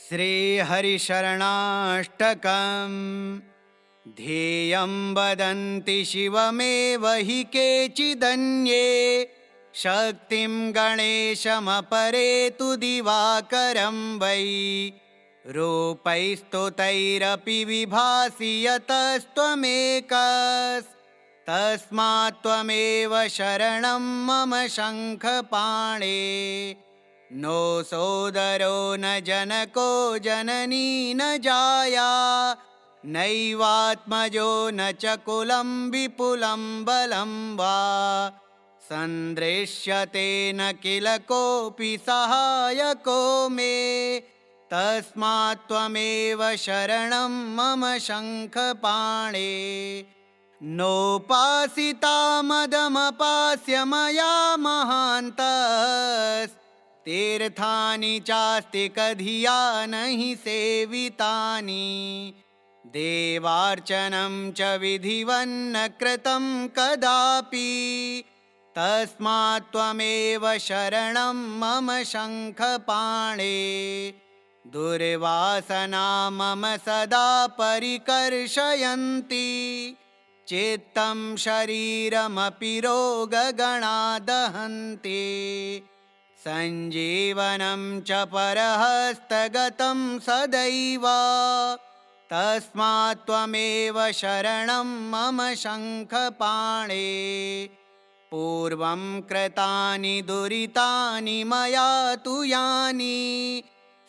श्रीहरिशरणाष्टकम् ध्येयं वदन्ति शिवमेव हि केचिदन्ये शक्तिं गणेशमपरे तु दिवाकरं वै रूपैस्तुतैरपि विभासि यतस्त्वमेकस्तस्मात् त्वमेव शरणं मम शङ्खपाणे। नो सोदरो न जनको जननी न जाया नैवात्मजो न च कुलं विपुलं बलं वा सन्दृश्यते न किल कोऽपि सहायको मे तस्मात् त्वमेव शरणं मम शङ्खपाणे। नोपासिता मदमपास्य मया महान्तस् तीर्थानि चास्ति कधिया नहि सेवितानि देवार्चनं च विधिवन्न कृतं कदापि तस्मात् त्वमेव शरणं मम शङ्खपाणे। दुर्वासना मम सदा परिकर्षयन्ति चित्तं शरीरमपि रोगगणा दहन्ति सञ्जीवनं च परहस्तगतं सदैव तस्मात् त्वमेव शरणं मम शङ्खपाणे। पूर्वं कृतानि दुरितानि मया तु यानि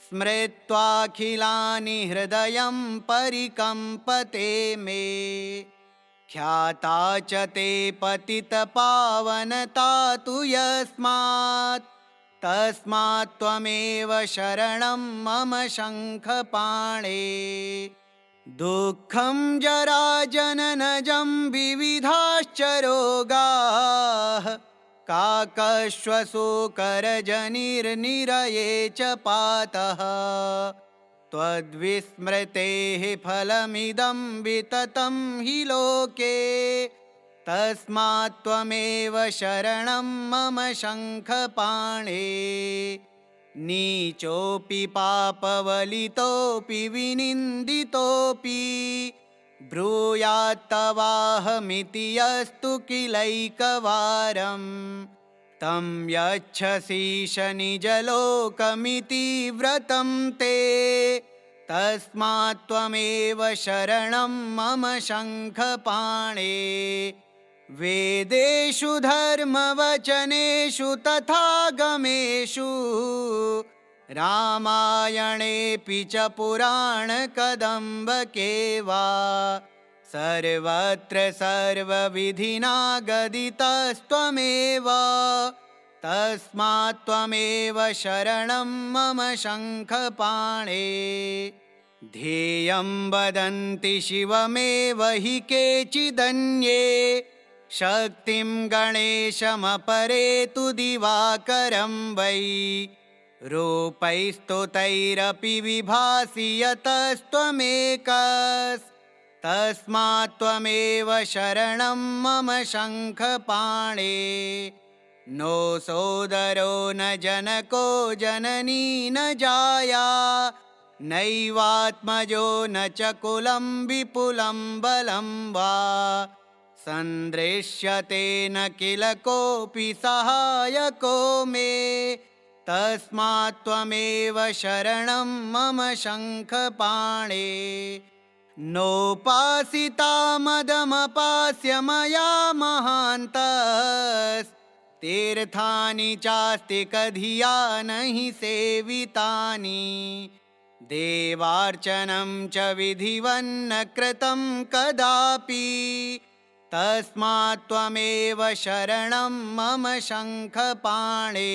स्मृत्वाखिलानि हृदयं परिकम्पते मे ख्याता च ते पतितपावनता तु यस्मात् तस्मात् त्वमेव शरणं मम शङ्खपाणे। दुःखं जराजननजं विविधाश्च रोगाः काकश्वशोकरजनिर्निरये च पातः त्वद्विस्मृतेः फलमिदं विततं हि लोके तस्मात् त्वमेव शरणं मम शङ्खपाणे। नीचोऽपि पापवलितोऽपि विनिन्दितोऽपि ब्रूयात्तवाहमिति यस्तु किलैकवारं तं यच्छसीश निजलोकमिति व्रतं ते तस्मात् त्वमेव शरणं मम शङ्खपाणे। वेदेषु धर्मवचनेषु तथागमेषु रामायणेऽपि च पुराणकदम्बके वा सर्वत्र सर्वविधिना गदितस्त्वमेव तस्मात् त्वमेव शरणं मम शङ्खपाणे। ध्येयं वदन्ति शिवमेव हि केचिदन्ये शक्तिं गणेशमपरे तु दिवाकरं वै रूपैस्तुतैरपि विभासि यतस्त्वमेकस्तस्मात् त्वमेव शरणं मम शङ्खपाणे। नो सोदरो न जनको जननी न जाया नैवात्मजो न च कुलं विपुलं बलं वा सन्दृश्यते न किल कोऽपि सहायको मे तस्मात् त्वमेव शरणं मम शङ्खपाणे। नोपासिता मदमपास्य मया महान्तस् तीर्थानि चास्ति कधिया नहि सेवितानि देवार्चनं च विधिवन्न कृतं कदापि तस्मात् त्वमेव शरणं मम शङ्खपाणे।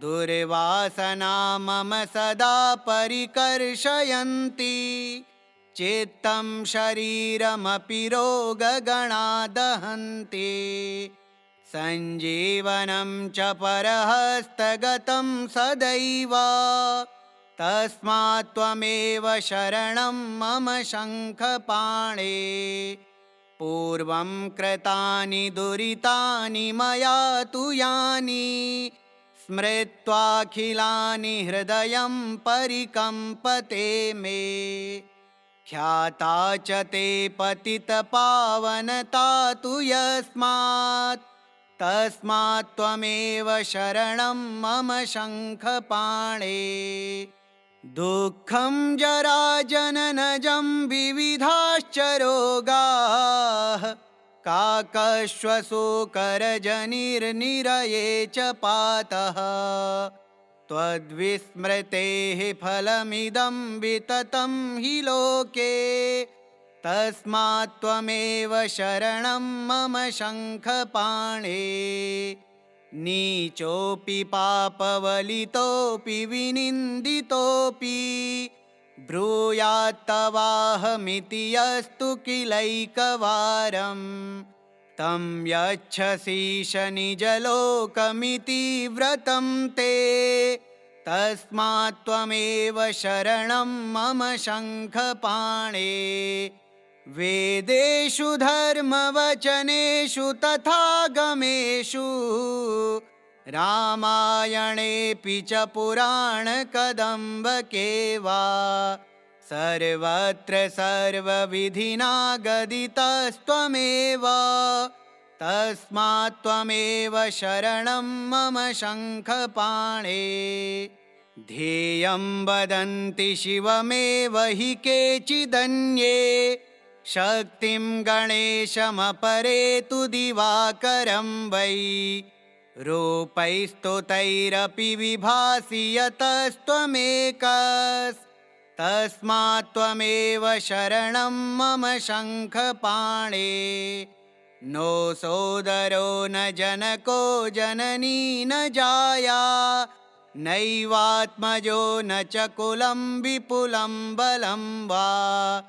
दुर्वासना मम सदा परिकर्षयन्ति चित्तं शरीरमपि रोगगणा दहन्ति सञ्जीवनं च परहस्तगतं सदैव तस्मात् त्वमेव शरणं मम शङ्खपाणे। पूर्वं कृतानि दुरितानि मया तु यानि स्मृत्वाखिलानि हृदयं परिकम्पते मे। ख्याता च ते पतितपावनता तु यस्मात्, तस्मात् त्वमेव शरणं मम शङ्खपाणे। दुःखं जराजननजं विविधाश्च रोगाः, काकश्वशोकरजनिर्निरये च पातः। त्वद्विस्मृतेः फलमिदं विततं हि लोके, तस्मात् त्वमेव शरणं मम शङ्खपाणे। नीचोऽपि पापवलितोऽपि विनिन्दितोऽपि, ब्रूयात्तवाहमिति यस्तु किलैकवारं, तं यच्छसीश निजलोकमिति व्रतं ते। तस्मात् त्वमेव शरणं मम शङ्खपाणे। वेदेषु धर्मवचनेषु तथागमेषु, रामायणेऽपि च पुराणकदम्बके वा, सर्वत्र सर्वविधिना गदितस्त्वमेव। तस्मात् त्वमेव शरणं मम शङ्खपाणे। ध्येयं वदन्ति शिवमेव हि केचिदन्ये, शक्तिं गणेशमपरे तु दिवाकरं वै। रूपैस्तुतैरपि विभासि यतस्त्वमेकस्, तस्मात् त्वमेव शरणं मम शङ्खपाणे। नो सोदरो न जनको जननी न जाया, नैवात्मजो न च कुलं विपुलं बलं वा।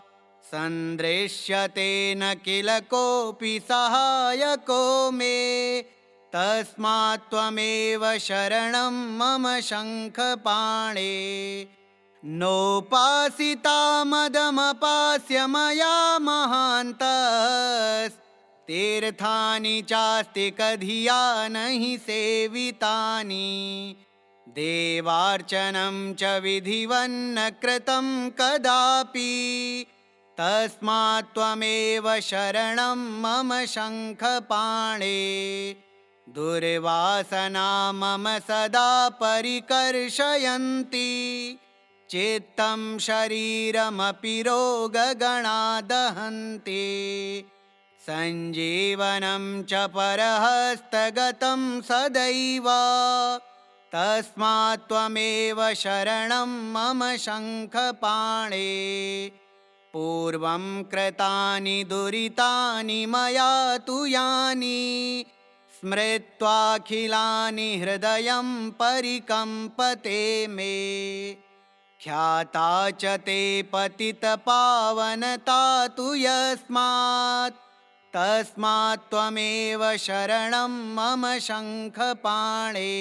सन्दृश्यते न किल कोऽपि सहायको मे, तस्मात् त्वमेव शरणं मम शङ्खपाणे। नोपासिता मदमपास्य मया महान्तस्, तीर्थानि चास्ति कधिया नहि सेवितानि। देवार्चनं च विधिवन्न कृतं कदापि, तस्मात् त्वमेव शरणं मम शङ्खपाणे। दुर्वासना मम सदा परिकर्षयन्ति, चित्तं शरीरमपि रोगगणा दहन्ति। सञ्जीवनं च परहस्तगतं सदैव, तस्मात् त्वमेव शरणं मम शङ्खपाणे। पूर्वं कृतानि दुरितानि मया तु यानि, स्मृत्वाखिलानि हृदयं परिकम्पते मे। ख्याता च ते पतितपावनता तु यस्मात्, तस्मात् त्वमेव शरणं मम शङ्खपाणे।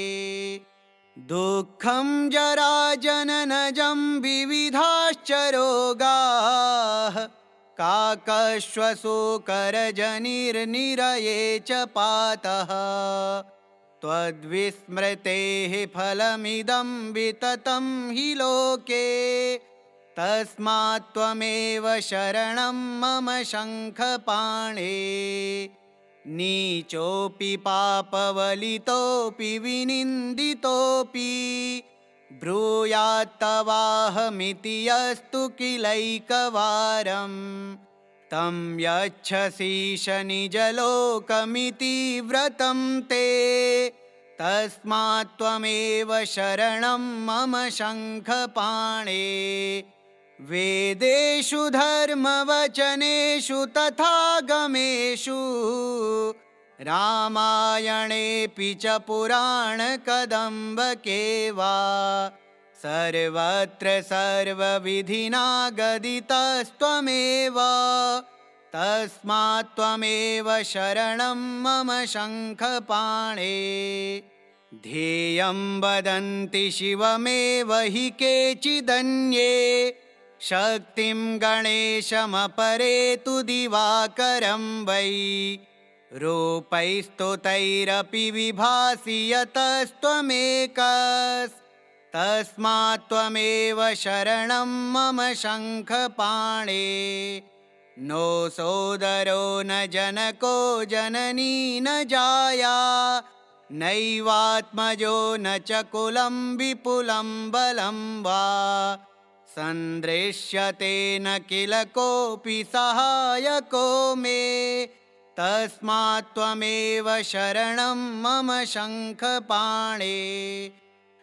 दुःखं जराजननजं विविधाश्च रोगाः, काकश्वशोकरजनिर्निरये च पातः। त्वद्विस्मृतेः फलमिदं विततं हि लोके, तस्मात् त्वमेव शरणं मम शङ्खपाणे। नीचोऽपि पापवलितोऽपि विनिन्दितोऽपि, ब्रूयात्तवाहमिति यस्तु किलैकवारं, तं यच्छसीश निजलोकमिति व्रतं ते। तस्मात् त्वमेव शरणं मम शङ्खपाणे। वेदेषु धर्मवचनेषु तथागमेषु, रामायणेऽपि च पुराणकदम्बके वा, सर्वत्र सर्वविधिना गदितस्त्वमेव। तस्मात् त्वमेव शरणं मम शङ्खपाणे। ध्येयं वदन्ति शिवमेव हि केचिदन्ये, शक्तिं गणेशमपरे तु दिवाकरं वै। रूपैस्तुतैरपि विभासि यतस्त्वमेकस्तस्मात् त्वमेव शरणं मम शङ्खपाणे। नो सोदरो न जनको जननी न जाया, नैवात्मजो न च कुलं विपुलं बलं वा। सन्दृश्यते न किल कोऽपि सहायको मे, तस्मात् त्वमेव शरणं मम शङ्खपाणे।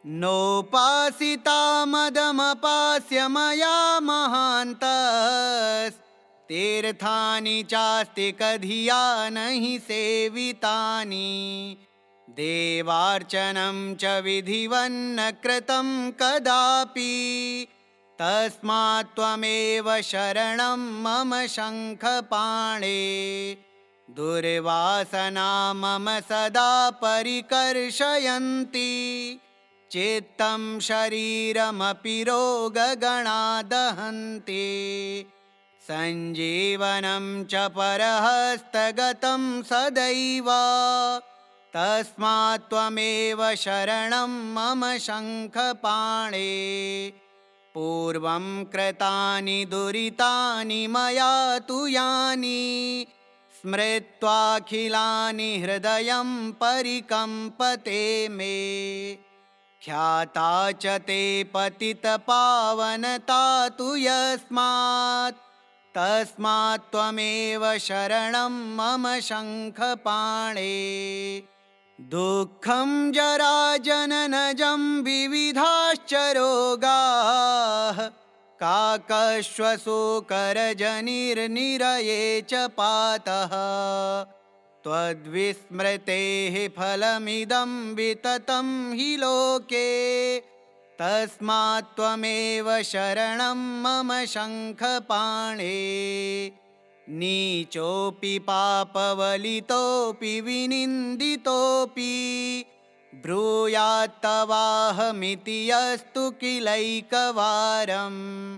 नोपासिता मदमपास्य मया महान्तस्तीर्थानि चास्ति कधिया नहि सेवितानि। देवार्चनं च विधिवन्न कृतं कदापि, तस्मात् त्वमेव शरणं मम शङ्खपाणे। दुर्वासना मम सदा परिकर्षयन्ति, चित्तं शरीरमपि रोगगणा दहन्ति। सञ्जीवनं च परहस्तगतं सदैव, तस्मात् त्वमेव शरणं मम शङ्खपाणे। पूर्वं कृतानि दुरितानि मया तु यानि, स्मृत्वाखिलानि हृदयं परिकम्पते मे। ख्याता च ते पतितपावनता तु यस्मात्, तस्मात् त्वमेव शरणं मम शङ्खपाणे। दुःखं जराजननजं विविधाश्च रोगाः, काकश्वशोकरजनिर्निरये च पातः। त्वद्विस्मृतेः फलमिदं विततं हि लोके, तस्मात् त्वमेव शरणं मम शङ्खपाणे। नीचोऽपि पापवलितोऽपि विनिन्दितोऽपि, ब्रूयात्तवाहमिति यस्तु किलैकवारम्।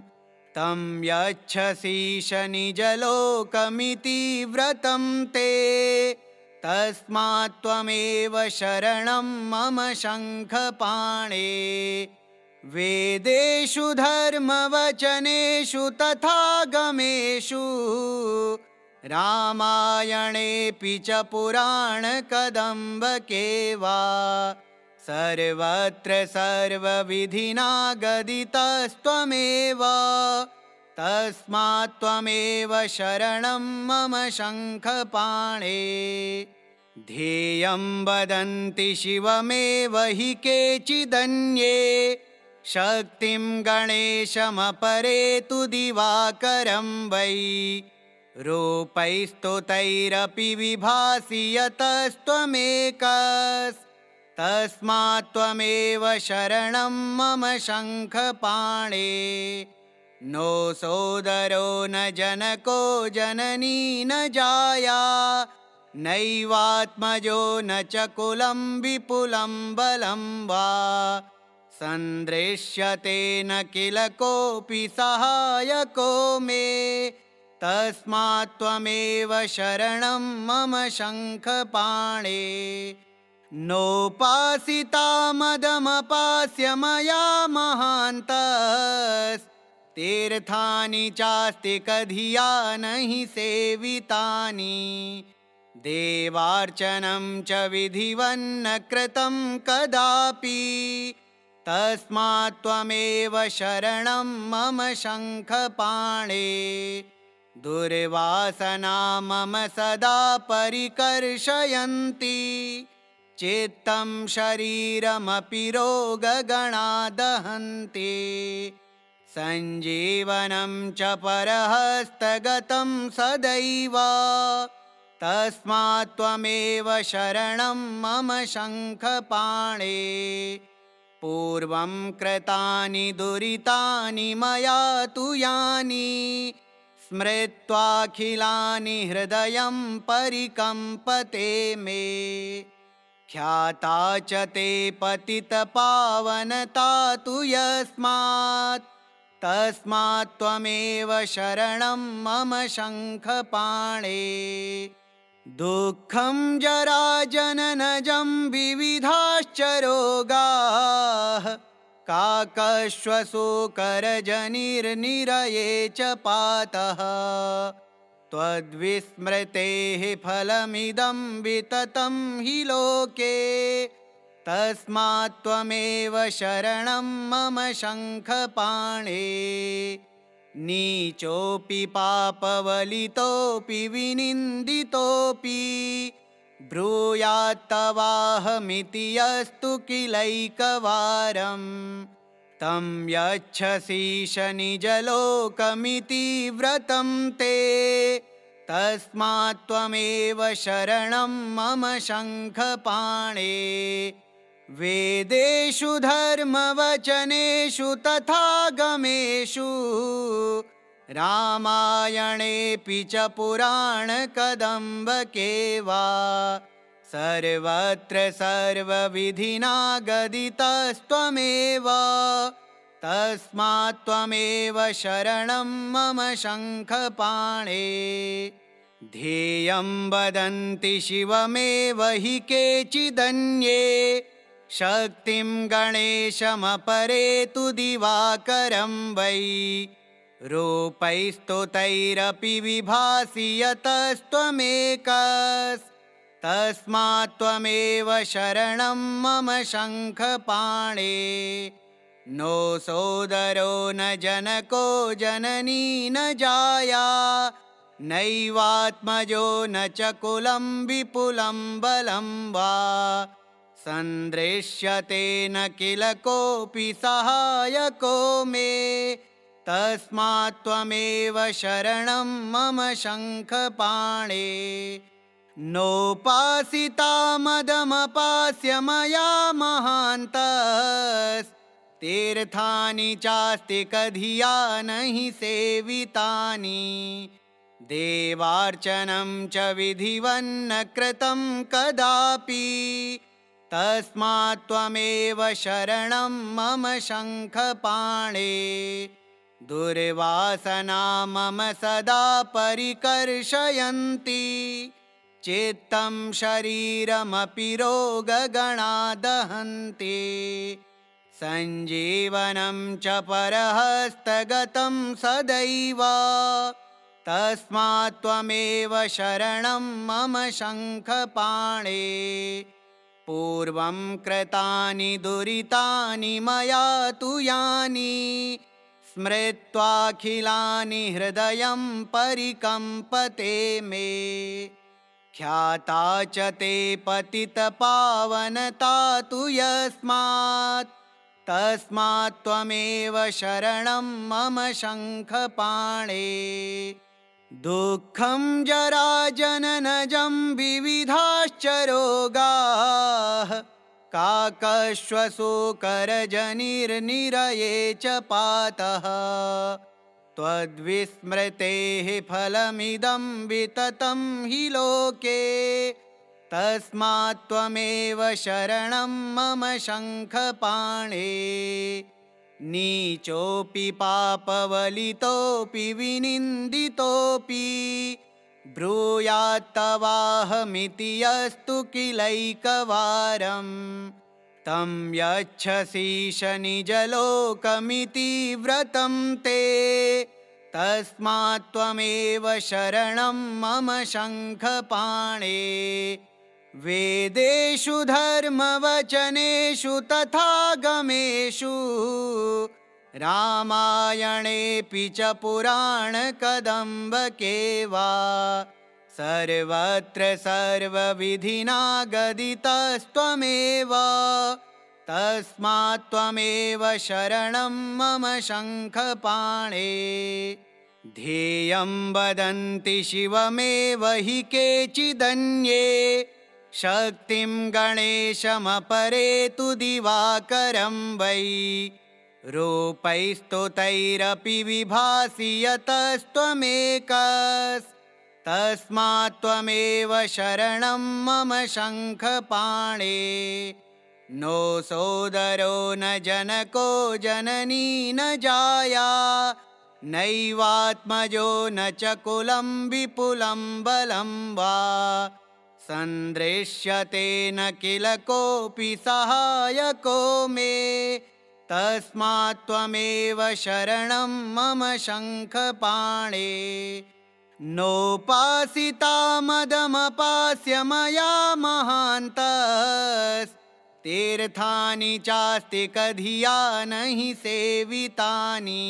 तं यच्छसीश निजलोकमिति व्रतं ते, तस्मात् त्वमेव शरणं मम शङ्खपाणे। वेदेषु धर्मवचनेषु तथागमेषु, रामायणेऽपि च पुराणकदम्बके वा, सर्वत्र सर्वविधिना गदितस्त्वमेव, तस्मात् त्वमेव शरणं मम शङ्खपाणे। ध्येयं वदन्ति शिवमेव हि केचिदन्ये, शक्तिं गणेशमपरे तु दिवाकरं वै। रूपैस्तुतैरपि विभासि यतस्त्वमेकस्तस्मात् त्वमेव शरणं मम शङ्खपाणे। नो सोदरो न जनको जननी न जाया, नैवात्मजो न च कुलं विपुलं बलं वा। सन्दृश्यते न किल कोऽपि सहायको मे, तस्मात् त्वमेव शरणं मम शङ्खपाणे। नोपासिता मदमपास्य मया महान्तस्तीर्थानि चास्ति कधिया नहि सेवितानि। देवार्चनं च विधिवन्न कृतं कदापि, तस्मात् त्वमेव शरणं मम शङ्खपाणे। दुर्वासना मम सदा परिकर्षयन्ति, चित्तं शरीरमपि रोगगणा दहन्ति। सञ्जीवनं च परहस्तगतं सदैव, तस्मात् त्वमेव शरणं मम शङ्खपाणे। पूर्वं कृतानि दुरितानि मया तु यानि, स्मृत्वाखिलानि हृदयं परिकम्पते मे। ख्याता च ते पतितपावनता तु यस्मात्, तस्मात् त्वमेव शरणं मम शङ्खपाणे। दुःखं जराजननजं विविधाश्च रोगाः काकश्वशोकरजनिर्निरये च पातः त्वद्विस्मृतेः फलमिदं विततं हि लोके तस्मात् त्वमेव शरणं मम शङ्खपाणे नीचोऽपि पापवलितोऽपि विनिन्दितोऽपि ब्रूयात्तवाहमिति यस्तु किलैकवारं तं यच्छसीश निजलोकमिति व्रतं ते तस्मात् त्वमेव शरणं मम शङ्खपाणे वेदेषु धर्मवचनेषु तथागमेषु रामायणेऽपि च पुराणकदम्बके वा सर्वत्र सर्वविधिना गदितस्त्वमेव तस्मात् त्वमेव शरणं मम शङ्खपाणे ध्येयं वदन्ति शिवमेव हि केचिदन्ये शक्तिं गणेशमपरे तु दिवाकरं वै रूपैस्तुतैरपि विभासि यतस्त्वमेकस्तस्मात् त्वमेव शरणं मम शङ्खपाणे नो सोदरो न जनको जननी न जाया नैवात्मजो न च कुलं विपुलं बलं वा सन्दृश्यते न किल कोऽपि सहायको मे तस्मात् त्वमेव शरणं मम शङ्खपाणे नोपासिता मदमपास्य मया महान्तस्तीर्थानि चास्ति कधिया नहि सेवितानि देवार्चनं च विधिवन्न कृतं कदापि तस्मात् त्वमेव शरणं मम शङ्खपाणे दुर्वासना मम सदा परिकर्षयन्ति चित्तं शरीरमपि रोगगणा दहन्ति सञ्जीवनं च परहस्तगतं सदैव तस्मात् त्वमेव शरणं मम शङ्खपाणे पूर्वं कृतानि दुरितानि मया तु यानि स्मृत्वाखिलानि हृदयं परिकम्पते मे ख्याता च ते पतितपावनता तु यस्मात् तस्मात् त्वमेव शरणं मम शङ्खपाणे दुःखं जराजननजं विविधाश्च रोगाः काकश्वशोकरजनिर्निरये च पातः त्वद्विस्मृतेः फलमिदं विततं हि लोके तस्मात् त्वमेव शरणं मम शङ्खपाणे नीचोऽपि पापवलितोऽपि विनिन्दितोऽपि ब्रूयात्तवाहमिति यस्तु किलैकवारं तं यच्छसीश निजलोकमिति व्रतं ते तस्मात् त्वमेव शरणं मम शङ्खपाणे वेदेषु धर्मवचनेषु तथागमेषु रामायणेऽपि च पुराणकदम्बके वा सर्वत्र सर्वविधिना गदितस्त्वमेव तस्मात् त्वमेव शरणं मम शङ्खपाणे ध्येयं वदन्ति शिवमेव हि केचिदन्ये शक्तिं गणेशमपरे तु दिवाकरं वै रूपैस्तुतैरपि विभासि यतस्त्वमेकस्तस्मात् त्वमेव शरणं मम शङ्खपाणे नो सोदरो न जनको जननी न जाया नैवात्मजो न च कुलं विपुलं बलं वा सन्दृश्यते न किल कोऽपि सहायको मे तस्मात् त्वमेव शरणं मम शङ्खपाणे नोपासिता मदमपास्य मया महान्तस्तीर्थानि चास्ति कधिया नहि सेवितानि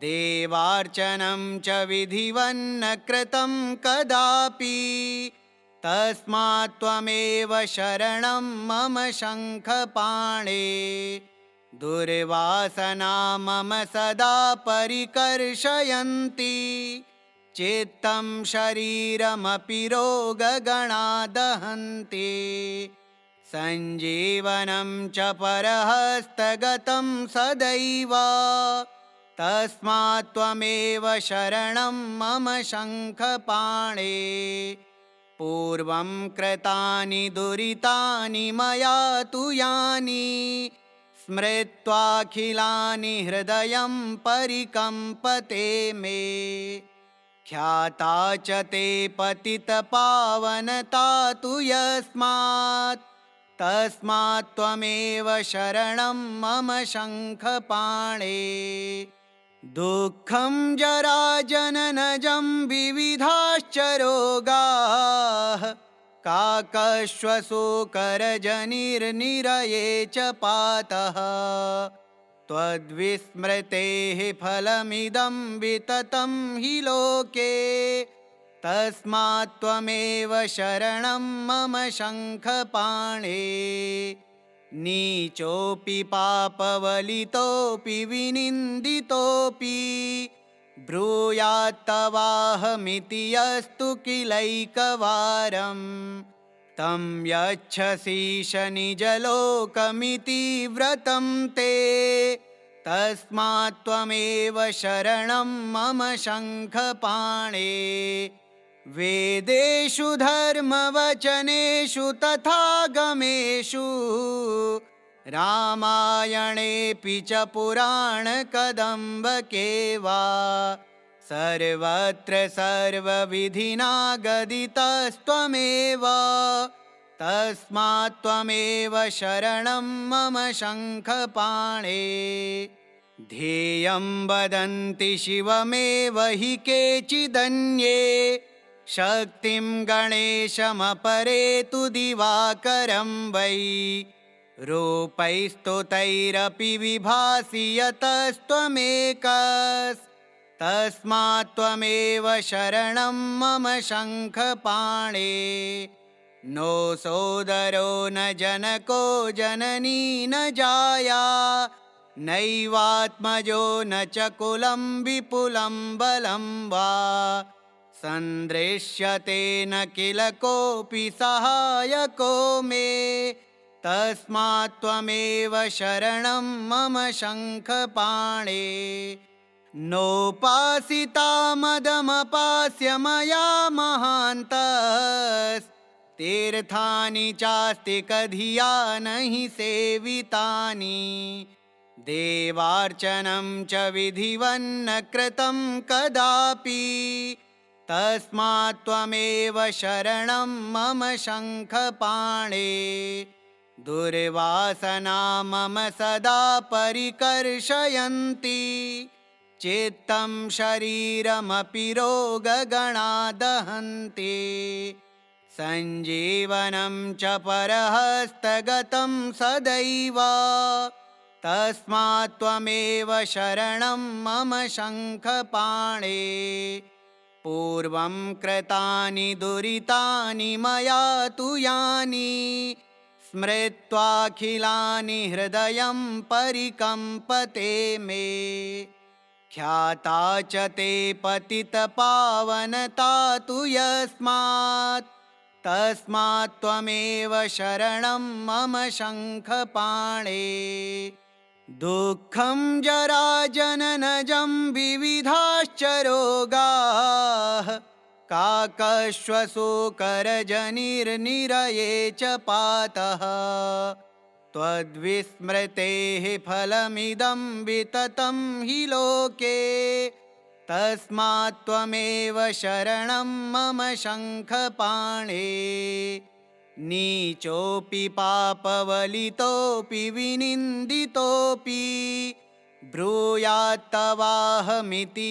देवार्चनं च विधिवन्न कृतं कदापि तस्मात् त्वमेव शरणं मम शङ्खपाणे दुर्वासना मम सदा परिकर्षयन्ति चित्तं शरीरमपि रोगगणा दहन्ति सञ्जीवनं च परहस्तगतं सदैव तस्मात् त्वमेव शरणं मम शङ्खपाणे पूर्वं कृतानि दुरितानि मया तु यानि स्मृत्वाखिलानि हृदयं परिकम्पते मे ख्याता च ते पतितपावनता तु यस्मात् तस्मात् त्वमेव शरणं मम शङ्खपाणे दुःखं जराजननजं विविधाश्च रोगाः काकश्वशोकरजनिर्निरये च पातः त्वद्विस्मृतेः फलमिदं विततं हि लोके तस्मात् त्वमेव शरणं मम शङ्खपाणे नीचोऽपि पापवलितोऽपि विनिन्दितोऽपि ब्रूयात्तवाहमिति यस्तु किलैकवारं तं यच्छसीश निजलोकमिति व्रतं ते तस्मात् त्वमेव शरणं मम शङ्खपाणे वेदेषु धर्मवचनेषु तथागमेषु रामायणेऽपि च पुराणकदम्बके वा सर्वत्र सर्वविधिना गदितस्त्वमेव तस्मात् त्वमेव शरणं मम शङ्खपाणे ध्येयं वदन्ति शिवमेव हि केचिदन्ये शक्तिं गणेशमपरे तु दिवाकरं वै रूपैस्तुतैरपि विभासि यतस्त्वमेकस्तस्मात् त्वमेव शरणं मम शङ्खपाणे नो सोदरो न जनको जननी न जाया नैवात्मजो न च कुलं विपुलं बलं वा सन्दृश्यते न किल कोऽपि सहायको मे तस्मात् त्वमेव शरणं मम शङ्खपाणे नोपासिता मदमपास्य मया महान्तस्तीर्थानि चास्ति कधिया नहि सेवितानि देवार्चनं च विधिवन्न कृतं कदापि तस्मात् त्वमेव शरणं मम शङ्खपाणे दुर्वासना मम सदा परिकर्षयन्ति चित्तं शरीरमपि रोगगणा दहन्ति सञ्जीवनं च परहस्तगतं सदैव तस्मात् त्वमेव शरणं मम शङ्खपाणे पूर्वं कृतानि दुरितानि मया तु यानि स्मृत्वाखिलानि हृदयं परिकम्पते मे ख्याता च ते पतितपावनता तु यस्मात् तस्मात् त्वमेव शरणं मम शङ्खपाणे दुःखं जराजननजं विविधाश्च रोगाः काकश्वशोकरजनिर्निरये च पातः त्वद्विस्मृतेः फलमिदं विततं हि लोके तस्मात् त्वमेव शरणं मम शङ्खपाणे नीचोऽपि पापवलितोऽपि विनिन्दितोऽपि ब्रूयात्तवाहमिति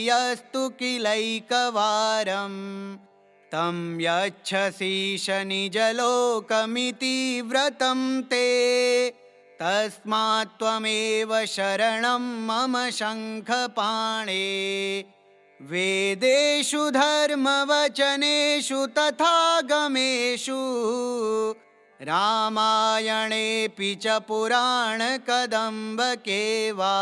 यस्तु किलैकवारम् तं यच्छसीश निजलोकमिति व्रतं ते तस्मात् त्वमेव शरणं मम शङ्खपाणे वेदेषु धर्मवचनेषु तथागमेषु रामायणेऽपि च पुराणकदम्बके वा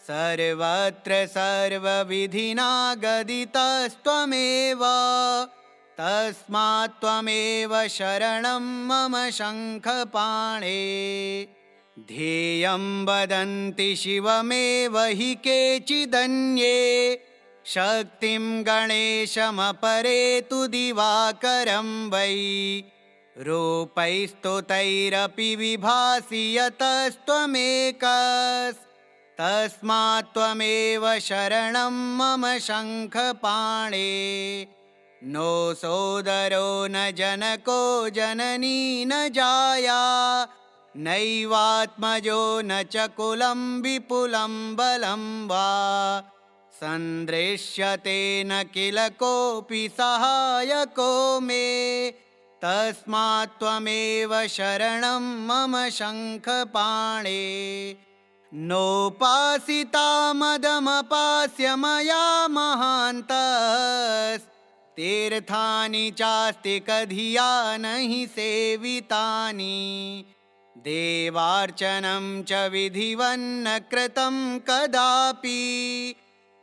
सर्वत्र सर्वविधिना गदितस्त्वमेव तस्मात् त्वमेव शरणं मम शङ्खपाणे ध्येयं वदन्ति शिवमेव हि केचिदन्ये शक्तिं गणेशमपरे तु दिवाकरं वै रूपैस्तुतैरपि विभासि यतस्त्वमेकस्तस्मात् त्वमेव शरणं मम शङ्खपाणे नो सोदरो न जनको जननी न जाया नैवात्मजो न च कुलं विपुलं बलं वा सन्दृश्यते न किल कोऽपि सहायको मे तस्मात् त्वमेव शरणं मम शङ्खपाणे नोपासिता मदमपास्य मया महान्तस्तीर्थानि चास्ति कधिया नहि सेवितानि देवार्चनं च विधिवन्न कृतं कदापि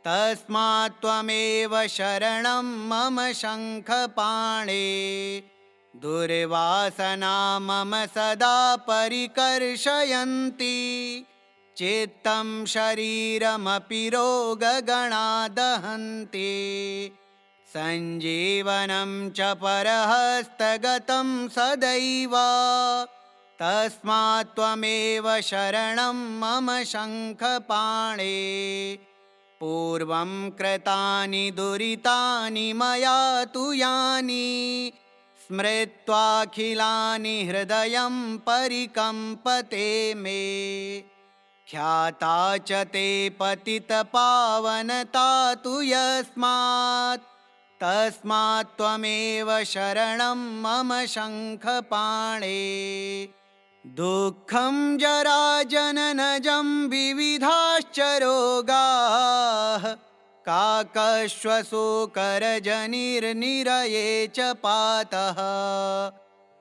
तस्मात् त्वमेव शरणं मम शङ्खपाणे दुर्वासना मम सदा परिकर्षयन्ति चित्तं शरीरमपि रोगगणा दहन्ति सञ्जीवनं च परहस्तगतं सदैव तस्मात् त्वमेव शरणं मम शङ्खपाणे पूर्वं कृतानि दुरितानि मया तु यानि स्मृत्वाखिलानि हृदयं परिकम्पते मे ख्याता च ते पतितपावनता तु यस्मात् तस्मात् त्वमेव शरणं मम शङ्खपाणे दुःखं जराजननजं विविधाश्च रोगाः काकश्वशोकरजनिर्निरये च पातः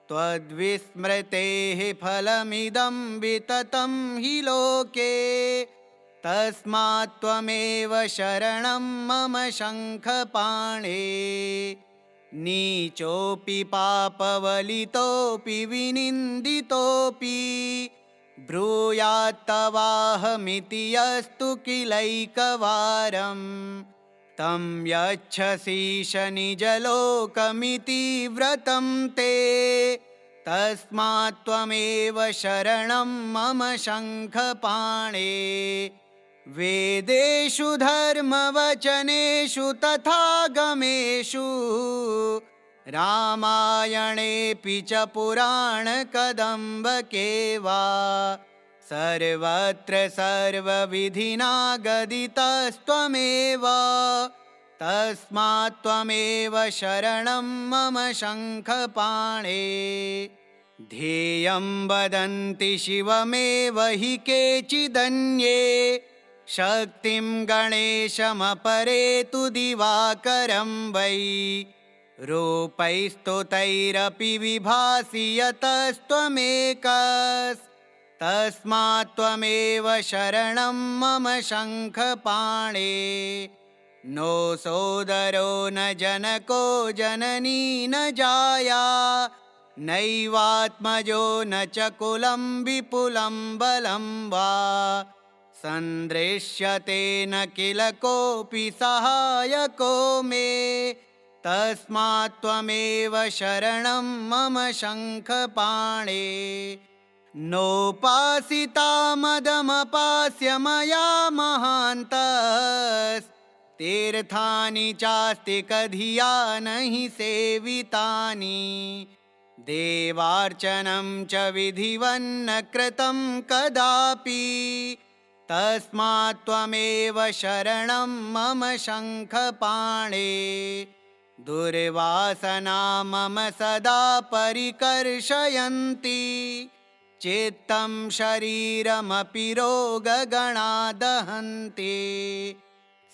त्वद्विस्मृतेः फलमिदं विततं हि लोके तस्मात् त्वमेव शरणं मम शङ्खपाणे नीचोऽपि पापवलितोऽपि विनिन्दितोऽपि ब्रूयात्तवाहमिति यस्तु किलैकवारम् तं यच्छसीश निजलोकमिति व्रतं ते तस्मात् त्वमेव शरणं मम शङ्खपाणे वेदेषु धर्मवचनेषु तथागमेषु रामायणेऽपि च पुराणकदम्बके वा सर्वत्र सर्वविधिना गदितस्त्वमेव तस्मात् त्वमेव शरणं मम शङ्खपाणे ध्येयं वदन्ति शिवमेव हि केचिदन्ये शक्तिं गणेशमपरे तु दिवाकरं वै रूपैस्तुतैरपि विभासि यतस्त्वमेकस्तस्मात् त्वमेव शरणं मम शङ्खपाणे नो सोदरो न जनको जननी न जाया नैवात्मजो न च कुलं विपुलं बलं वा सन्दृश्यते न किल कोऽपि सहायको मे तस्मात् त्वमेव शरणं मम शङ्खपाणे नोपासिता मदमपास्य मया महान्तस्तीर्थानि चास्ति कधिया नहि सेवितानि देवार्चनं च विधिवन्न कृतं कदापि तस्मात् त्वमेव शरणं मम शङ्खपाणे दुर्वासना मम सदा परिकर्षयन्ति चित्तं शरीरमपि रोगगणादहन्ति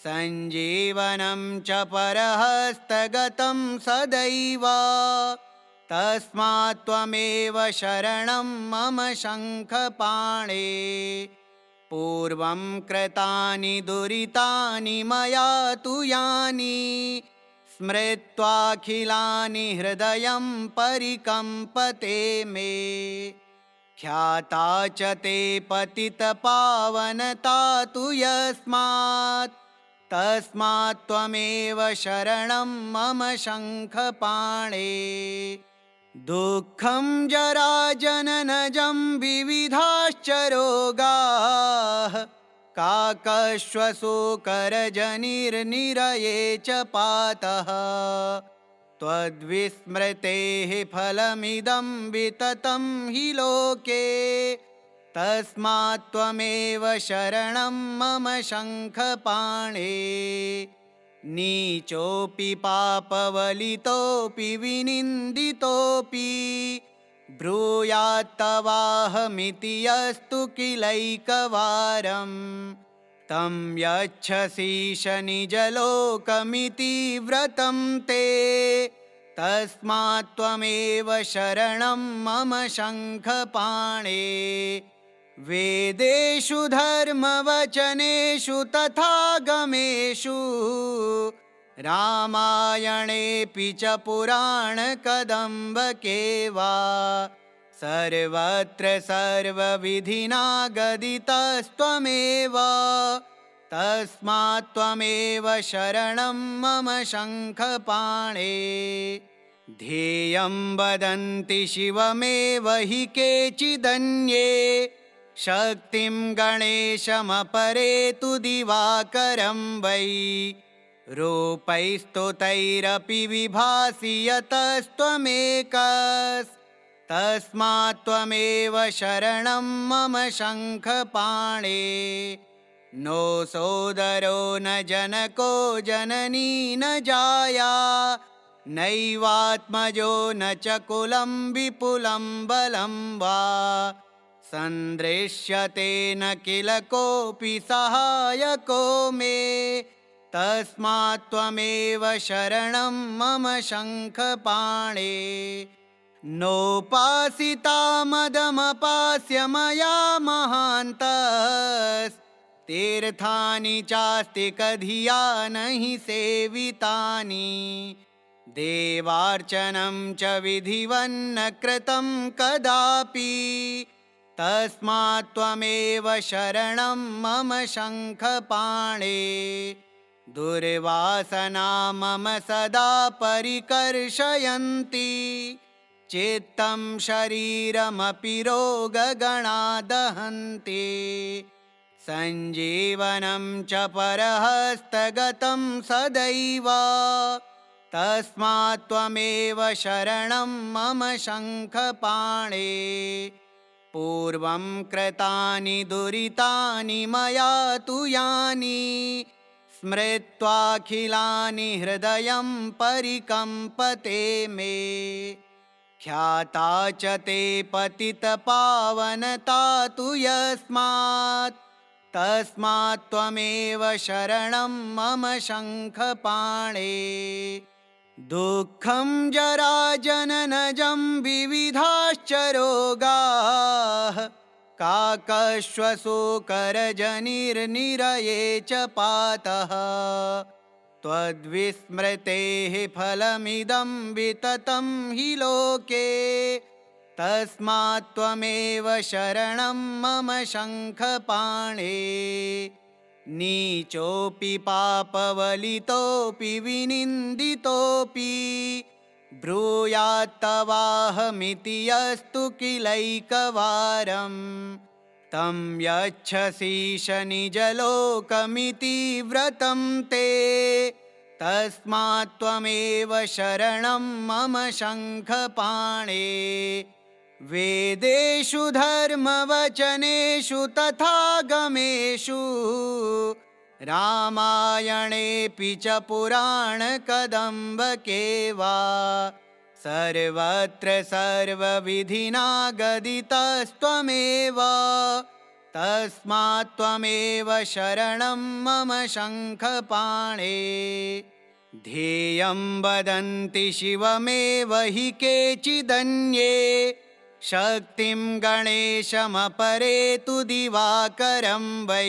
सञ्जीवनं च परहस्तगतं सदैव तस्मात् त्वमेव शरणं मम शङ्खपाणे पूर्वं कृतानि दुरितानि मया तु यानि स्मृत्वाखिलानि हृदयं परिकम्पते मे ख्याता च ते पतितपावनता तु यस्मात् तस्मात् त्वमेव शरणं मम शङ्खपाणे दुःखं जराजननजं विविधाश्च रोगाः काकश्वशोकरजनिर्निरये च पातः त्वद्विस्मृतेः फलमिदं विततं हि लोके तस्मात् त्वमेव शरणं मम शङ्खपाणे नीचोऽपि पापवलितोऽपि विनिन्दितोऽपि ब्रूयात्तवाहमिति यस्तु किलैकवारं तं यच्छसीश निजलोकमिति व्रतं ते तस्मात् त्वमेव शरणं मम शङ्खपाणे वेदेषु धर्मवचनेषु तथागमेषु रामायणेऽपि च पुराणकदम्बके वा सर्वत्र सर्वविधिना गदितस्त्वमेव तस्मात् त्वमेव शरणं मम शङ्खपाणे ध्येयं वदन्ति शिवमेव हि केचिदन्ये शक्तिं गणेशमपरे तु दिवाकरं वै रूपैस्तुतैरपि विभासि यतस्त्वमेकस्तस्मात् त्वमेव शरणं मम शङ्खपाणे नो सोदरो न जनको जननी न जाया नैवात्मजो न च कुलं विपुलं बलं वा सन्दृश्यते न किल कोऽपि सहायको मे तस्मात् त्वमेव शरणं मम शङ्खपाणे नोपासिता मदमपास्य मया महान्तस्तीर्थानि चास्ति कधिया नहि सेवितानि देवार्चनं च विधिवन्न कृतं कदापि तस्मात् त्वमेव शरणं मम शङ्खपाणे दुर्वासना मम सदा परिकर्षयन्ति चित्तं शरीरमपि रोगगणादहन्ति सञ्जीवनं च परहस्तगतं सदैव तस्मात् त्वमेव शरणं मम शङ्खपाणे पूर्वं कृतानि दुरितानि मया तु यानि स्मृत्वाखिलानि हृदयं परिकम्पते मे ख्याता च ते पतितपावनता तु यस्मात् तस्मात् त्वमेव शरणं मम शङ्खपाणे दुःखं जराजननजं विविधाश्च रोगाः काकश्वशोकरजनिर्निरये च पातः त्वद्विस्मृतेः फलमिदं विततं हि लोके तस्मात् त्वमेव शरणं मम शङ्खपाणे नीचोऽपि पापवलितोऽपि विनिन्दितोऽपि ब्रूयात्तवाहमिति यस्तु किलैकवारं तं यच्छसीश निजलोकमिति व्रतं ते तस्मात् त्वमेव शरणं मम शङ्खपाणे वेदेषु धर्मवचनेषु तथागमेषु रामायणेऽपि च पुराणकदम्बके वा सर्वत्र सर्वविधिना गदितस्त्वमेव तस्मात् त्वमेव शरणं मम शङ्खपाणे ध्येयं वदन्ति शिवमेव हि केचिदन्ये शक्तिं गणेशमपरे तु दिवाकरं वै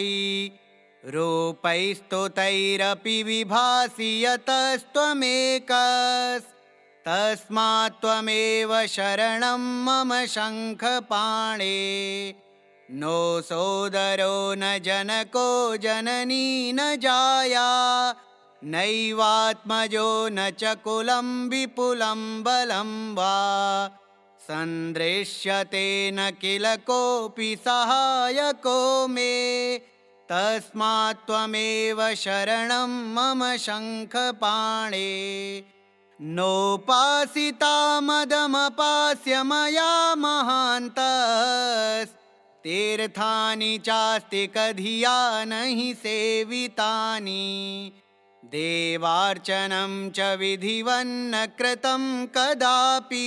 रूपैस्तुतैरपि विभासि यतस्त्वमेकस्तस्मात् त्वमेव शरणं मम शङ्खपाणे नो सोदरो न जनको जननी न जाया नैवात्मजो न च कुलं विपुलं बलं वा सन्दृश्यते न किल कोऽपि सहायको मे तस्मात् त्वमेव शरणं मम शङ्खपाणे नोपासिता मदमपास्य मया महान्तस्तीर्थानि चास्ति कधिया नहि सेवितानि देवार्चनं च विधिवन्न कृतं कदापि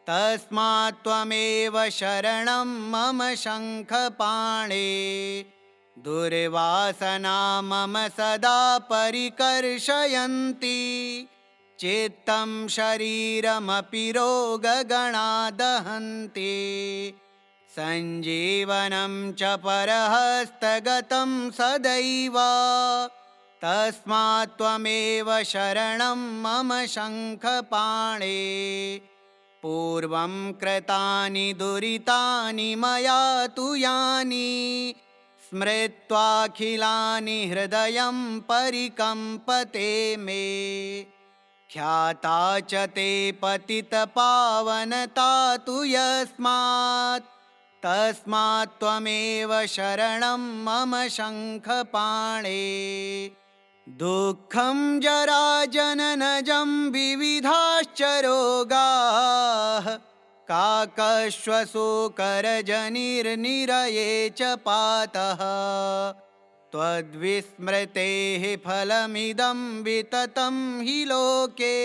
तस्मात् त्वमेव शरणं मम शङ्खपाणे दुर्वासना मम सदा परिकर्षयन्ति चित्तं शरीरमपि रोगगणा दहन्ति सञ्जीवनं च परहस्तगतं सदैव तस्मात् त्वमेव शरणं मम शङ्खपाणे पूर्वं कृतानि दुरितानि मया तु यानि स्मृत्वाखिलानि हृदयं परिकम्पते मे ख्याता च ते पतितपावनता तु यस्मात् तस्मात् त्वमेव शरणं मम शङ्खपाणे दुःखं जराजननजं विविधाश्च रोगाः काकश्वशोकरजनिर्निरये च पातः त्वद्विस्मृतेः फलमिदं विततं हि लोके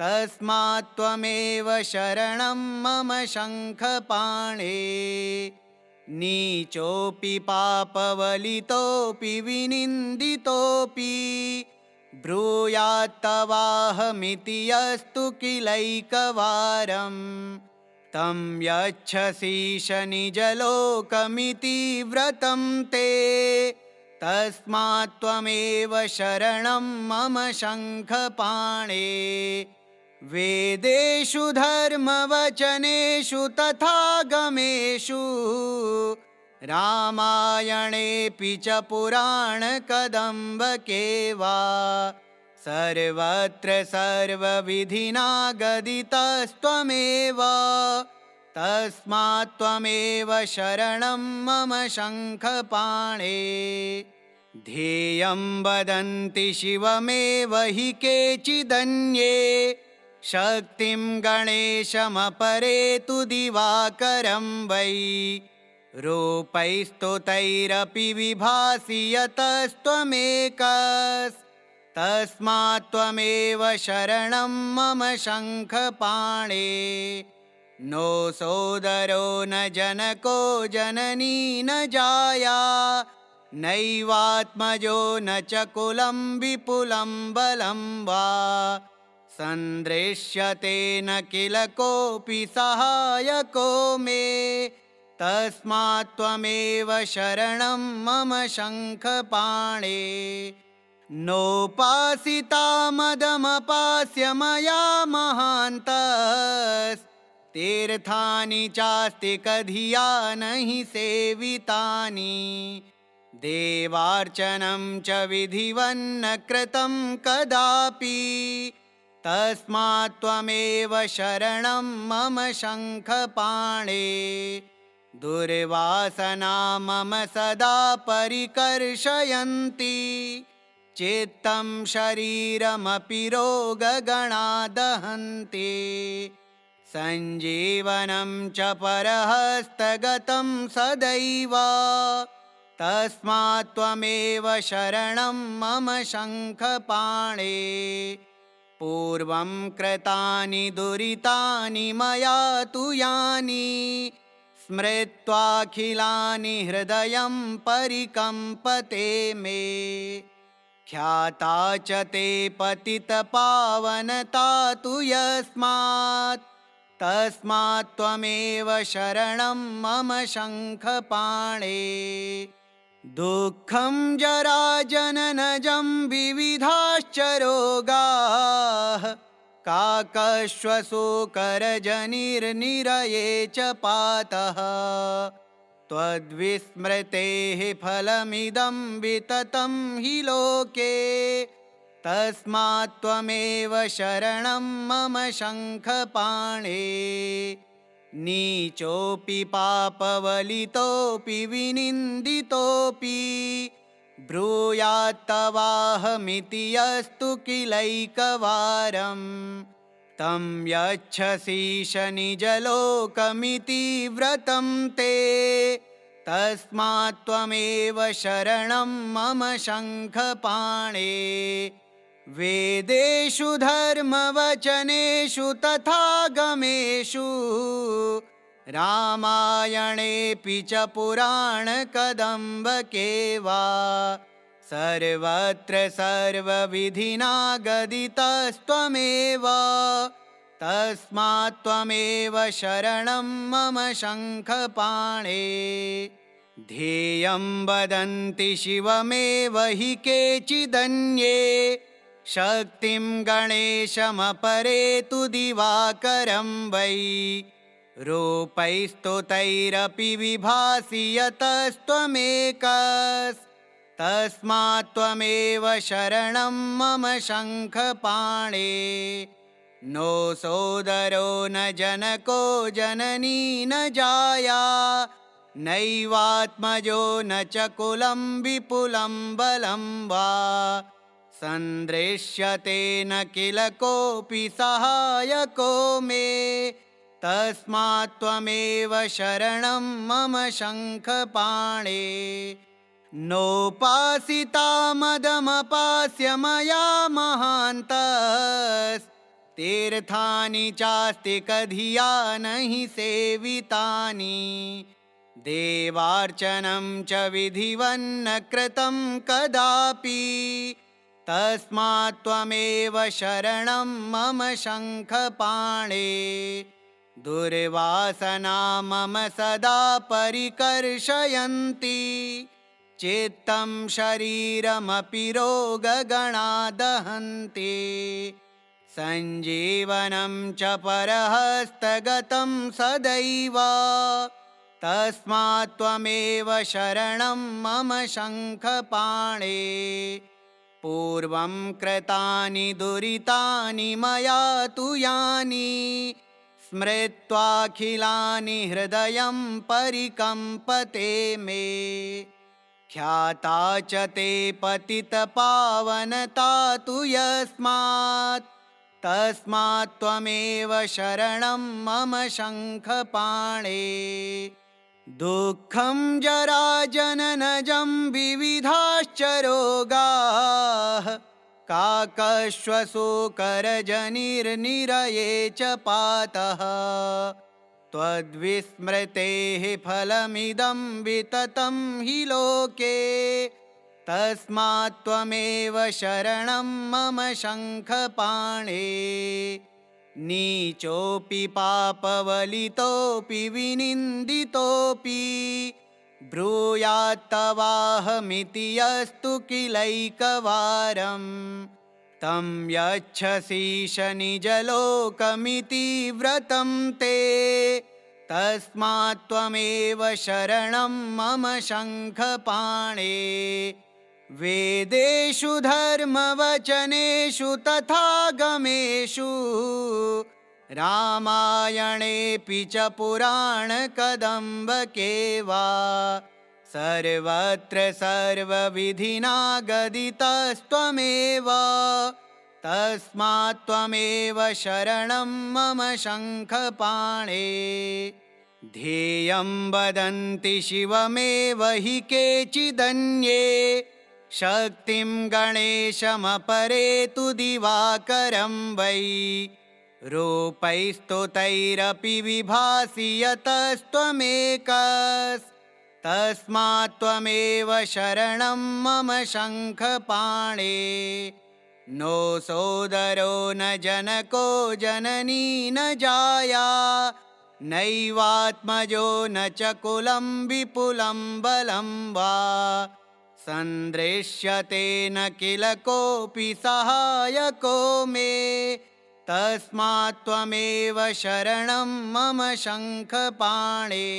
तस्मात् त्वमेव शरणं मम शङ्खपाणे नीचोऽपि पापवलितोऽपि विनिन्दितोऽपि ब्रूयात्तवाहमिति यस्तु किलैकवारं तं यच्छसीश निजलोकमिति व्रतं ते तस्मात् त्वमेव शरणं मम शङ्खपाणे वेदेषु धर्मवचनेषु तथागमेषु रामायणेऽपि च पुराणकदम्बके वा सर्वत्र सर्वविधिना गदितस्त्वमेव तस्मात् त्वमेव शरणं मम शङ्खपाणे ध्येयं वदन्ति शिवमेव हि केचिदन्ये शक्तिं गणेशमपरे तु दिवाकरं वै रूपैस्तुतैरपि विभासि यतस्त्वमेकस्तस्मात् त्वमेव शरणं मम शङ्खपाणे नो सोदरो न जनको जननी न जाया नैवात्मजो न च कुलं विपुलं बलं वा सन्दृश्यते न किल कोऽपि सहायको मे तस्मात् त्वमेव शरणं मम शङ्खपाणे नोपासिता मदमपास्य मया महान्तस्तीर्थानि चास्ति कधिया नहि सेवितानि देवार्चनं च विधिवन्न कृतं कदापि तस्मात् त्वमेव शरणं मम शङ्खपाणे दुर्वासना मम सदा परिकर्षयन्ति चित्तं शरीरमपि रोगगणा दहन्ति सञ्जीवनं च परहस्तगतं सदैव तस्मात् त्वमेव शरणं मम शङ्खपाणे पूर्वं कृतानि दुरितानि मया तु यानि स्मृत्वाखिलानि हृदयं परिकम्पते मे ख्याता च ते पतितपावनता तु यस्मात् तस्मात् त्वमेव शरणं मम शङ्खपाणे दुःखं जराजननजं विविधाश्च रोगाः काकश्वशोकरजनिर्निरये च पातः त्वद्विस्मृतेः फलमिदं विततं हि लोके तस्मात् त्वमेव शरणं मम शङ्खपाणे नीचोऽपि पापवलितोऽपि विनिन्दितोऽपि ब्रूयात्तवाहमिति यस्तु किलैकवारं तं यच्छसीश निजलोकमिति व्रतं ते तस्मात् त्वमेव शरणं मम शङ्खपाणे वेदेषु धर्मवचनेषु तथागमेषु रामायणेऽपि च पुराणकदम्बके वा सर्वत्र सर्वविधिना गदितस्त्वमेव तस्मात् त्वमेव शरणं मम शङ्खपाणे ध्येयं वदन्ति शिवमेव हि केचिदन्ये शक्तिं गणेशमपरे तु दिवाकरं वै रूपैस्तुतैरपि विभासि यतस्त्वमेकस्तस्मात् त्वमेव शरणं मम शङ्खपाणे नो सोदरो न जनको जननी न जाया नैवात्मजो न च कुलं विपुलं बलं वा सन्दृश्यते न किल कोऽपि सहायको मे तस्मात् त्वमेव शरणं मम शङ्खपाणे नोपासिता मदमपास्य मया महान्तस्तीर्थानि चास्तिकधिया नहि सेवितानि देवार्चनं च विधिवन्न कृतं कदापि तस्मात् त्वमेव शरणं मम शङ्खपाणे दुर्वासना मम सदा परिकर्षयन्ति चित्तं शरीरमपि रोगगणा दहन्ति सञ्जीवनं च परहस्तगतं सदैव तस्मात् त्वमेव शरणं मम शङ्खपाणे पूर्वं कृतानि दुरितानि मया तु यानि स्मृत्वाखिलानि हृदयं परिकम्पते मे ख्याता च ते पतितपावनता तु यस्मात् तस्मात् त्वमेव शरणं मम शङ्खपाणे दुःखं जराजननजं विविधाश्च रोगाः काकश्वशोकरजनिर्निरये च पातः त्वद्विस्मृतेः फलमिदं विततं हि लोके तस्मात् त्वमेव शरणं मम शङ्खपाणे नीचोऽपि पापवलितोऽपि विनिन्दितोऽपि ब्रूयात्तवाहमिति यस्तु किलैकवारं तं यच्छसीश निजलोकमिति व्रतं ते तस्मात् त्वमेव शरणं मम शङ्खपाणे वेदेषु धर्मवचनेषु तथागमेषु रामायणेऽपि च पुराणकदम्बके वा सर्वत्र सर्वविधिना गदितस्त्वमेव तस्मात् त्वमेव शरणं मम शङ्खपाणे ध्येयं वदन्ति शिवमेव हि केचिदन्ये शक्तिं गणेशमपरे तु दिवाकरं वै रूपैस्तुतैरपि विभासि यतस्त्वमेकस्तस्मात् त्वमेव शरणं मम शङ्खपाणे नो सोदरो न जनको जननी न जाया नैवात्मजो न च कुलं विपुलं बलं वा सन्दृश्यते न किल कोऽपि सहायको मे तस्मात् त्वमेव शरणं मम शङ्खपाणे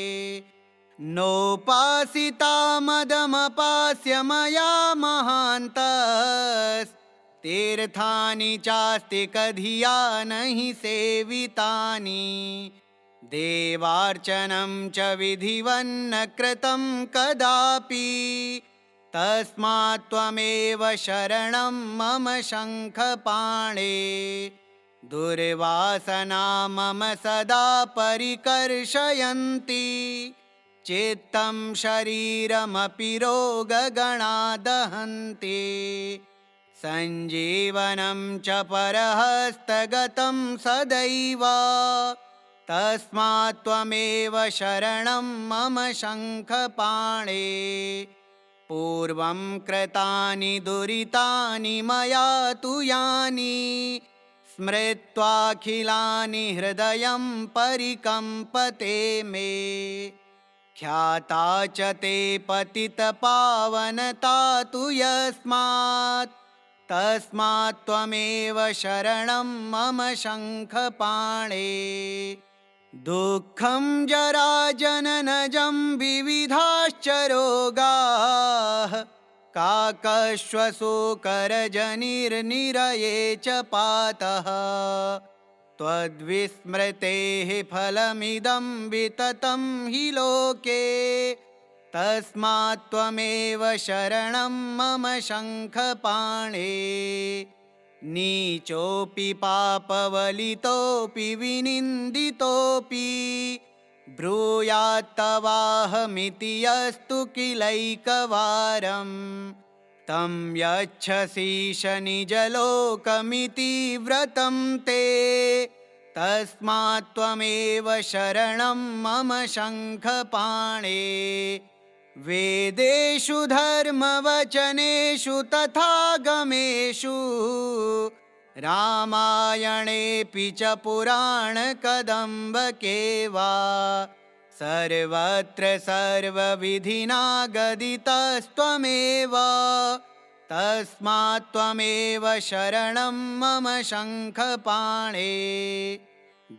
नोपासिता मदमपास्य मया महान्तस्तीर्थानि चास्ति कधिया नहि सेवितानि देवार्चनं च विधिवन्न कृतं कदापि तस्मात् त्वमेव शरणं मम शङ्खपाणे दुर्वासना मम सदा परिकर्षयन्ति चित्तं शरीरमपि रोगगणा दहन्ति सञ्जीवनं च परहस्तगतं सदैव तस्मात् त्वमेव शरणं मम शङ्खपाणे पूर्वं कृतानि दुरितानि मया तु यानि स्मृत्वाखिलानि हृदयं परिकम्पते मे ख्याता च ते पतितपावनता तु यस्मात् तस्मात् त्वमेव शरणं मम शङ्खपाणे दुःखं जराजननजं विविधाश्च रोगाः काकश्वशोकरजनिर्निरये च पातः त्वद्विस्मृतेः फलमिदं विततं हि लोके तस्मात् त्वमेव शरणं मम शङ्खपाणे नीचोऽपि पापवलितोऽपि विनिन्दितोऽपि ब्रूयात्तवाहमिति यस्तु किलैकवारं तं यच्छसीश निजलोकमिति व्रतं ते तस्मात् त्वमेव शरणं मम शङ्खपाणे वेदेषु धर्मवचनेषु तथागमेषु रामायणेऽपि च पुराणकदम्बके वा सर्वत्र सर्वविधिना गदितस्त्वमेव तस्मात् त्वमेव शरणं मम शङ्खपाणे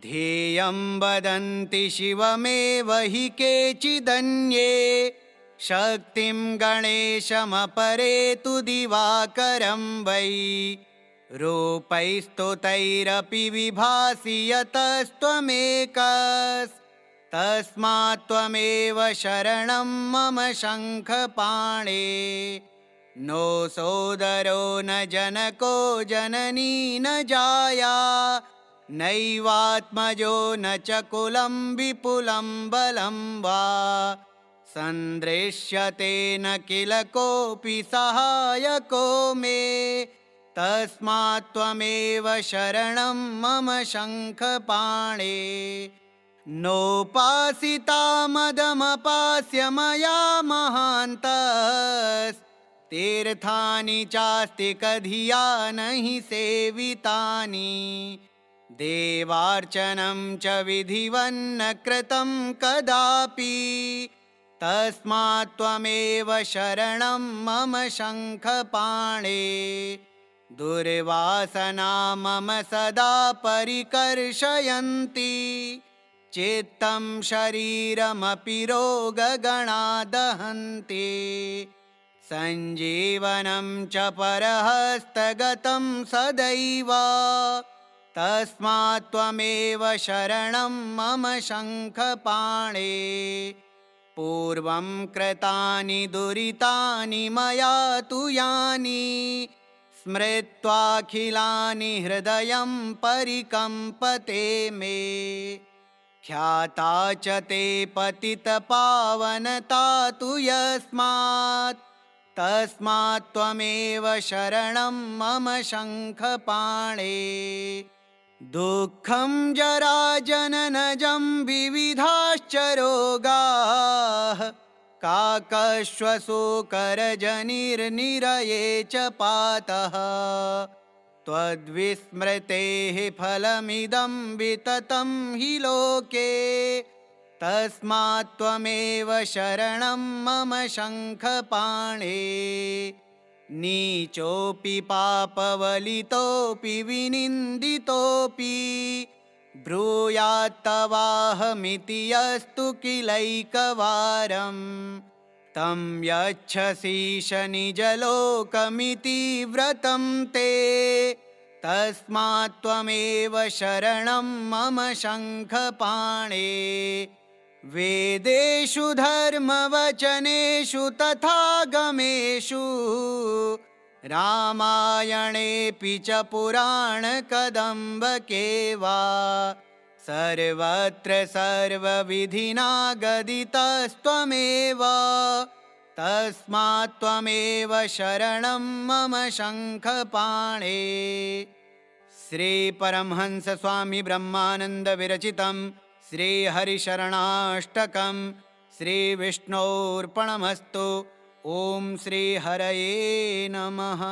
ध्येयं वदन्ति शिवमेव हि केचिदन्ये शक्तिं गणेशमपरे तु दिवाकरं वै रूपैस्तुतैरपि विभासि यतस्त्वमेकस्तस्मात् त्वमेव शरणं मम शङ्खपाणे नो सोदरो न जनको जननी न जाया नैवात्मजो न च कुलं विपुलं बलं वा सन्दृश्यते न किल कोऽपि सहायको मे तस्मात् त्वमेव शरणं मम शङ्खपाणे नोपासिता मदमपास्य मया महान्तस्तीर्थानि चास्ति कधिया नहि सेवितानि देवार्चनं च विधिवन्न कृतं कदापि तस्मात् त्वमेव शरणं मम शङ्खपाणे दुर्वासना मम सदा परिकर्षयन्ति चित्तं शरीरमपि रोगगणा दहन्ति सञ्जीवनं च परहस्तगतं सदैव तस्मात् त्वमेव शरणं मम शङ्खपाणे पूर्वं कृतानि दुरितानि मया तु यानि स्मृत्वाखिलानि हृदयं परिकम्पते मे ख्याता च ते पतितपावनता तु यस्मात् तस्मात् त्वमेव शरणं मम शङ्खपाणे दुःखं जराजननजं विविधाश्च रोगाः काकश्वशोकरजनिर्निरये च पातः त्वद्विस्मृतेः फलमिदं विततं हि लोके तस्मात् त्वमेव शरणं मम शङ्खपाणे नीचोऽपि पापवलितोऽपि विनिन्दितोऽपि ब्रूयात्तवाहमिति यस्तु किलैकवारं तं यच्छसीश निजलोकमिति व्रतं ते तस्मात् त्वमेव शरणं मम शङ्खपाणे वेदेषु धर्मवचनेषु तथागमेषु रामायणेऽपि च पुराणकदम्बके वा सर्वत्र सर्वविधिना गदितस्त्वमेव तस्मात् त्वमेव शरणं मम शङ्खपाणे श्रीपरमहंस स्वामी ब्रह्मानंद विरचितं श्रीहरिशरणाष्टकं श्रीविष्णोर्पणमस्तु। ओम श्री हरये नमः।